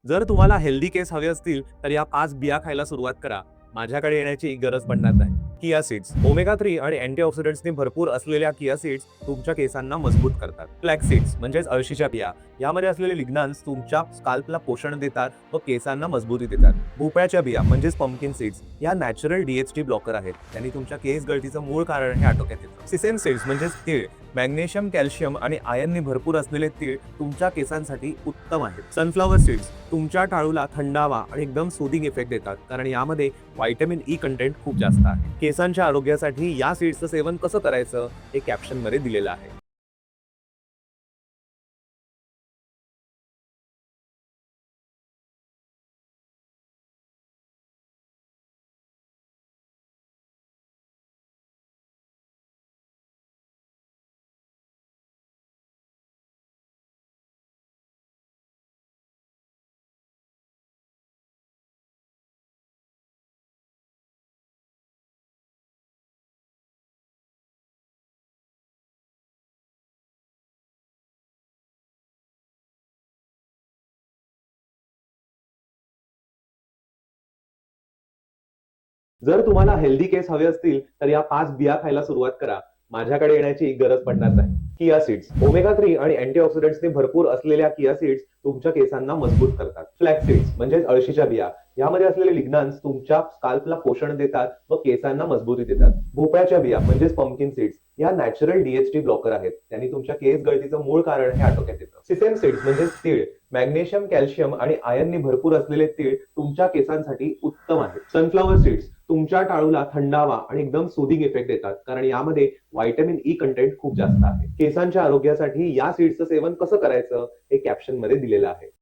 जर तुम्हाला हेल्दी केस हवे असतील तर या 5 बिया खायला सुरुवात करा. माझ्याकडे येण्याची गरज पडणार नाही. किया सीड्स ओमेगा 3 आणि अँटीऑक्सिडंट्सनी भरपूर असलेल्या किया सीड्स तुमच्या केसांना मजबूत करतात. फ्लॅक्स सीड्स म्हणजेच अळशीच्या बिया, यामध्ये असलेले लिग्नान्स तुमच्या स्काल्पला पोषण देतात व केसांना मजबूती देतात. भोपळ्याच्या बिया म्हणजेच पंपकिन सीड्स या नॅचरल DHT ब्लॉकर आहेत. त्यांनी तुमच्या केस गळतीचं मूळ कारण हे आटोक्यात येतं. सिसेम सीड्स म्हणजेच तीळ, मॅग्नेशियम, कॅल्शियम आणि आयर्नने भरपूर असलेले तीळ तुमच्या केसांसाठी उत्तम आहेत. सनफ्लॉवर सीड्स तुमच्या टाळूला थंडावा आणि एकदम सूदिंग इफेक्ट देतात, कारण यामध्ये व्हिटॅमिन ई कंटेंट खूप जास्त आहे. केसांच्या आरोग्यासाठी या सीड्सचं सेवन कसं करायचं हे कॅप्शन मध्ये दिलेलं आहे. जर तुम्हाला हेल्दी केस हवे असतील तर या 5 बिया खायला सुरुवात करा. माझ्याकडे येण्याची गरज पडणार नाही. किया सीड्स ओमेगा 3 आणि अँटीऑक्सिडंट्सनी भरपूर असलेल्या किया सीड्स तुमच्या केसांना मजबूत करतात. फ्लॅक्स सीड्स म्हणजेच अळशीच्या बिया, यामध्ये असलेले लिग्नान्स तुमच्या स्काल्पला पोषण देतात व केसांना मजबूती देतात. भोपळ्याच्या बिया म्हणजेच पंपकिन सीड्स या नॅचरल DHT ब्लॉकर आहेत. त्यांनी तुमच्या केस गळतीचं मूळ कारण हे आटोक्यात येतं. सिसेम सीड्स म्हणजेच तीळ, मॅग्नेशियम, कॅल्शियम आणि आयर्नने भरपूर असलेले तीळ तुमच्या केसांसाठी उत्तम आहेत. सनफ्लॉवर सीड्स तुमच्या टाळूला थंडावा आणि एकदम सूदिंग इफेक्ट देतात, कारण यामध्ये व्हिटॅमिन ई कंटेंट खूप जास्त आहे. केसांच्या आरोग्यासाठी या सीड्सचं सेवन कसं करायचं हे कॅप्शन मध्ये दिलेलं आहे.